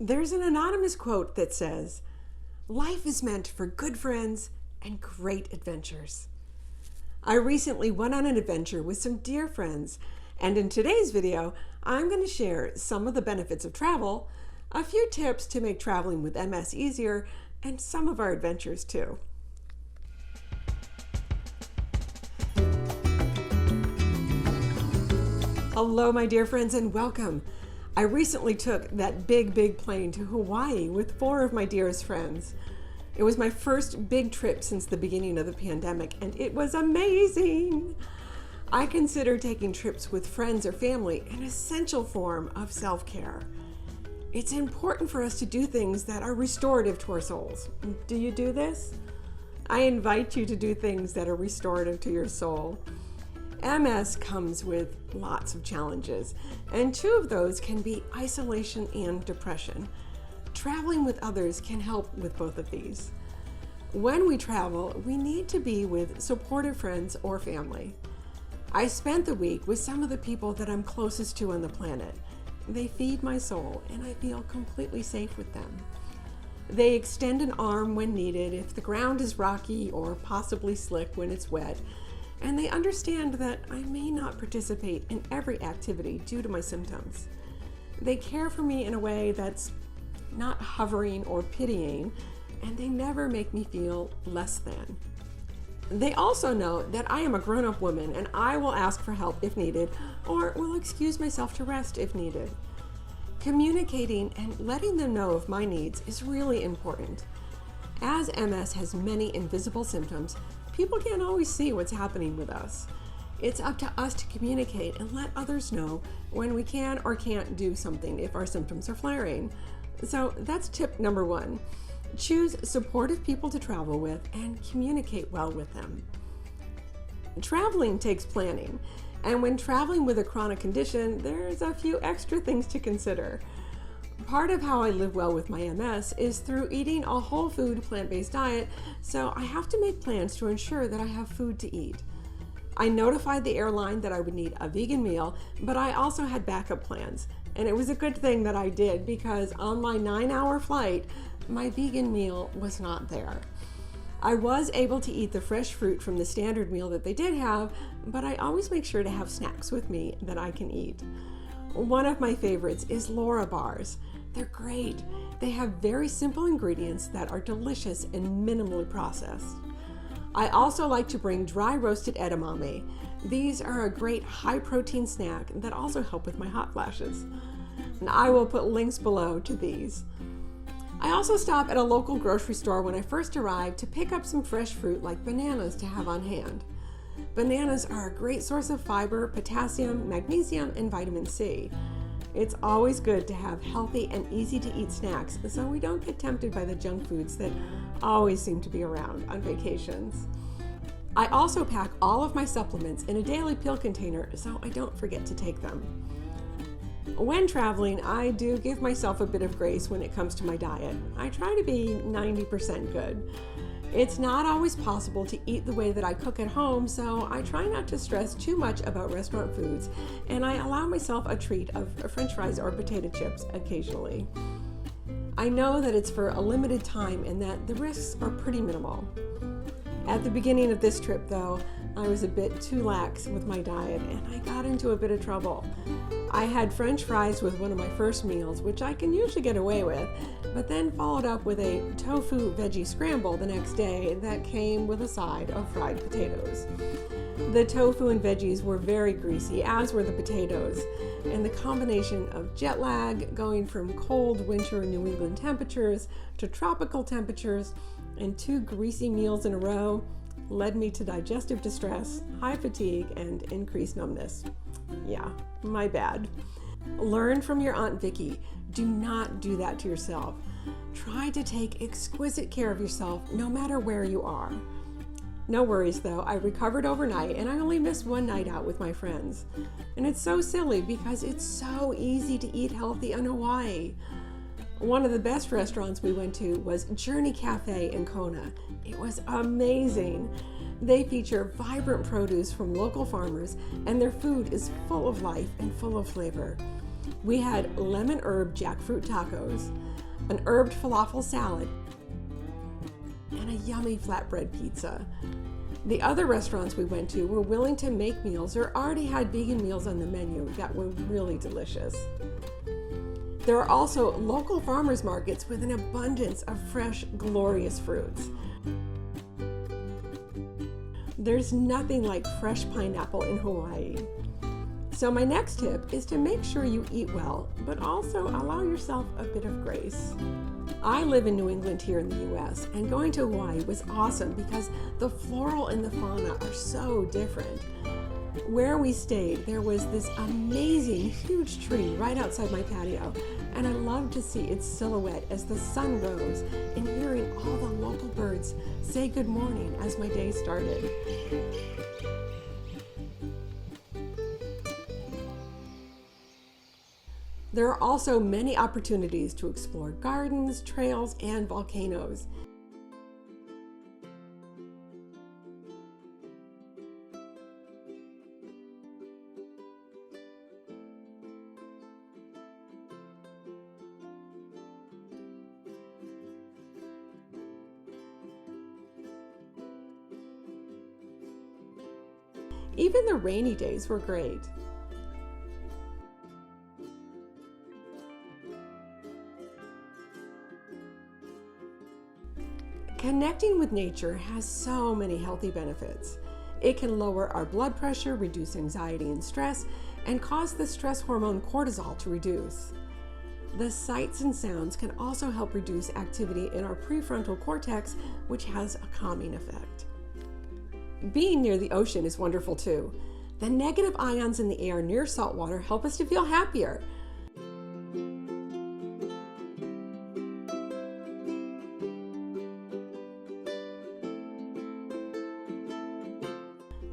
There's an anonymous quote that says, "Life is meant for good friends and great adventures." I recently went on an adventure with some dear friends, and in today's video, I'm going to share some of the benefits of travel, a few tips to make traveling with MS easier, and some of our adventures too. Hello, my dear friends, and welcome. I recently took that big plane to Hawaii with 4 of my dearest friends. It was my first big trip since the beginning of the pandemic, and it was amazing. I consider taking trips with friends or family an essential form of self-care. It's important for us to do things that are restorative to our souls. Do you do this? I invite you to do things that are restorative to your soul. MS comes with lots of challenges, and 2 of those can be isolation and depression. Traveling with others can help with both of these. When we travel, we need to be with supportive friends or family. I spent the week with some of the people that I'm closest to on the planet. They feed my soul, and I feel completely safe with them. They extend an arm when needed if the ground is rocky or possibly slick when it's wet, and they understand that I may not participate in every activity due to my symptoms. They care for me in a way that's not hovering or pitying, and they never make me feel less than. They also know that I am a grown-up woman and I will ask for help if needed, or will excuse myself to rest if needed. Communicating and letting them know of my needs is really important. As MS has many invisible symptoms, people can't always see what's happening with us. It's up to us to communicate and let others know when we can or can't do something if our symptoms are flaring. So that's tip number 1. Choose supportive people to travel with and communicate well with them. Traveling takes planning, and when traveling with a chronic condition, there's a few extra things to consider. Part of how I live well with my MS is through eating a whole food, plant-based diet, so I have to make plans to ensure that I have food to eat. I notified the airline that I would need a vegan meal, but I also had backup plans, and it was a good thing that I did because on my 9-hour flight, my vegan meal was not there. I was able to eat the fresh fruit from the standard meal that they did have, but I always make sure to have snacks with me that I can eat. One of my favorites is Larabars. They're great. They have very simple ingredients that are delicious and minimally processed. I also like to bring dry roasted edamame. These are a great high protein snack that also help with my hot flashes. And I will put links below to these. I also stop at a local grocery store when I first arrive to pick up some fresh fruit like bananas to have on hand. Bananas are a great source of fiber, potassium, magnesium, and vitamin C. It's always good to have healthy and easy to eat snacks so we don't get tempted by the junk foods that always seem to be around on vacations. I also pack all of my supplements in a daily pill container so I don't forget to take them. When traveling, I do give myself a bit of grace when it comes to my diet. I try to be 90% good. It's not always possible to eat the way that I cook at home, so I try not to stress too much about restaurant foods, and I allow myself a treat of French fries or potato chips occasionally. I know that it's for a limited time and that the risks are pretty minimal. At the beginning of this trip, though, I was a bit too lax with my diet and I got into a bit of trouble. I had French fries with one of my first meals, which I can usually get away with, but then followed up with a tofu veggie scramble the next day that came with a side of fried potatoes. The tofu and veggies were very greasy, as were the potatoes, and the combination of jet lag, going from cold winter New England temperatures to tropical temperatures, and 2 greasy meals in a row led me to digestive distress, high fatigue, and increased numbness. Yeah, my bad. Learn from your Aunt Vickie. Do not do that to yourself. Try to take exquisite care of yourself no matter where you are. No worries though, I recovered overnight and I only missed one night out with my friends. And it's so silly because it's so easy to eat healthy in Hawaii. One of the best restaurants we went to was Journey Cafe in Kona. It was amazing. They feature vibrant produce from local farmers, and their food is full of life and full of flavor. We had lemon herb jackfruit tacos, an herbed falafel salad, and a yummy flatbread pizza. The other restaurants we went to were willing to make meals or already had vegan meals on the menu that were really delicious. There are also local farmers markets with an abundance of fresh, glorious fruits. There's nothing like fresh pineapple in Hawaii. So my next tip is to make sure you eat well, but also allow yourself a bit of grace. I live in New England here in the US, and going to Hawaii was awesome because the floral and the fauna are so different. Where we stayed, there was this amazing huge tree right outside my patio, and I loved to see its silhouette as the sun rose and hearing all the local birds say good morning as my day started. There are also many opportunities to explore gardens, trails, and volcanoes. Even the rainy days were great. Connecting with nature has so many healthy benefits. It can lower our blood pressure, reduce anxiety and stress, and cause the stress hormone cortisol to reduce. The sights and sounds can also help reduce activity in our prefrontal cortex, which has a calming effect. Being near the ocean is wonderful too. The negative ions in the air near saltwater help us to feel happier.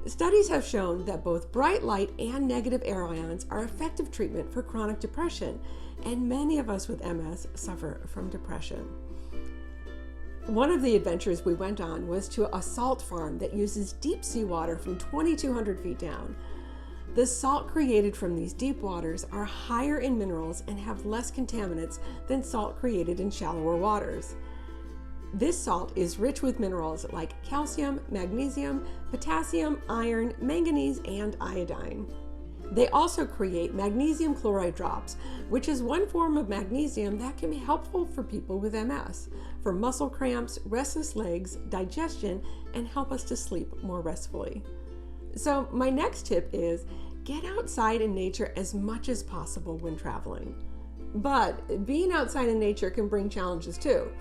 Studies have shown that both bright light and negative air ions are effective treatment for chronic depression, and many of us with MS suffer from depression. One of the adventures we went on was to a salt farm that uses deep seawater from 2,200 feet down. The salt created from these deep waters are higher in minerals and have less contaminants than salt created in shallower waters. This salt is rich with minerals like calcium, magnesium, potassium, iron, manganese, and iodine. They also create magnesium chloride drops, which is one form of magnesium that can be helpful for people with MS, for muscle cramps, restless legs, digestion, and help us to sleep more restfully. So my next tip is get outside in nature as much as possible when traveling. But being outside in nature can bring challenges too.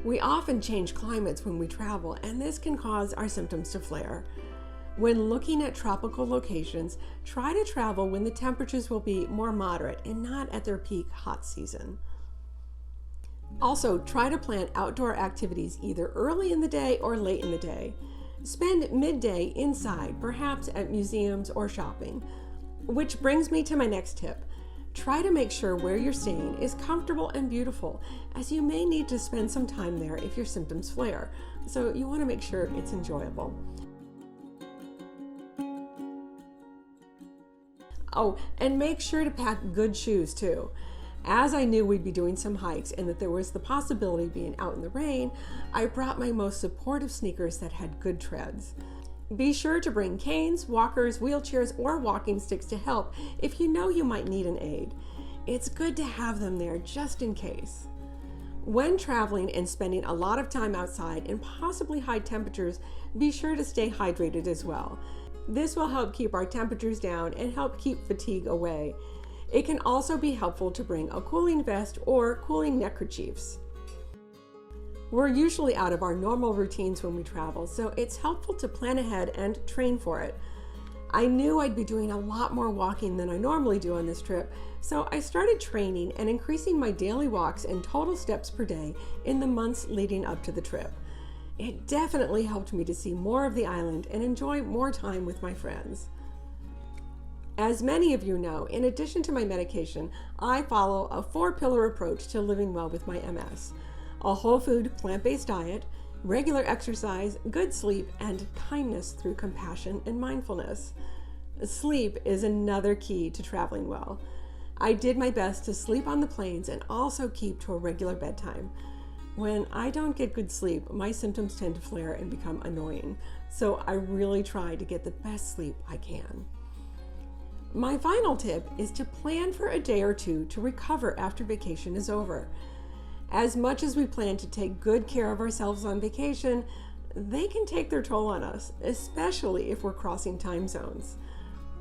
We often change climates when we travel, and this can cause our symptoms to flare. When looking at tropical locations, try to travel when the temperatures will be more moderate and not at their peak hot season. Also, try to plan outdoor activities either early in the day or late in the day. Spend midday inside, perhaps at museums or shopping. Which brings me to my next tip. Try to make sure where you're staying is comfortable and beautiful, as you may need to spend some time there if your symptoms flare. So you want to make sure it's enjoyable. Oh, and make sure to pack good shoes too. As I knew we'd be doing some hikes and that there was the possibility of being out in the rain, I brought my most supportive sneakers that had good treads. Be sure to bring canes, walkers, wheelchairs, or walking sticks to help if you know you might need an aid. It's good to have them there just in case. When traveling and spending a lot of time outside in possibly high temperatures, be sure to stay hydrated as well. This will help keep our temperatures down and help keep fatigue away. It can also be helpful to bring a cooling vest or cooling neckerchiefs. We're usually out of our normal routines when we travel, so it's helpful to plan ahead and train for it. I knew I'd be doing a lot more walking than I normally do on this trip, so I started training and increasing my daily walks and total steps per day in the months leading up to the trip. It definitely helped me to see more of the island and enjoy more time with my friends. As many of you know, in addition to my medication, I follow a 4-pillar approach to living well with my MS. A whole food, plant-based diet, regular exercise, good sleep, and kindness through compassion and mindfulness. Sleep is another key to traveling well. I did my best to sleep on the planes and also keep to a regular bedtime. When I don't get good sleep, my symptoms tend to flare and become annoying, so I really try to get the best sleep I can. My final tip is to plan for a day or two to recover after vacation is over. As much as we plan to take good care of ourselves on vacation, they can take their toll on us, especially if we're crossing time zones.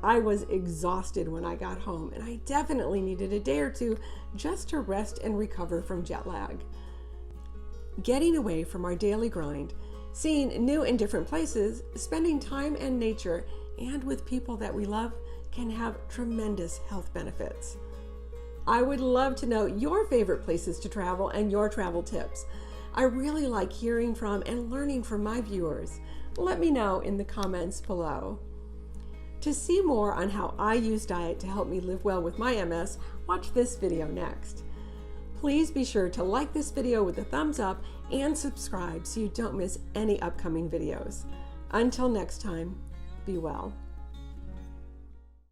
I was exhausted when I got home, and I definitely needed a day or two just to rest and recover from jet lag. Getting away from our daily grind, seeing new and different places, spending time in nature and with people that we love can have tremendous health benefits. I would love to know your favorite places to travel and your travel tips. I really like hearing from and learning from my viewers. Let me know in the comments below. To see more on how I use diet to help me live well with my MS, watch this video next. Please be sure to like this video with a thumbs up and subscribe so you don't miss any upcoming videos. Until next time, be well.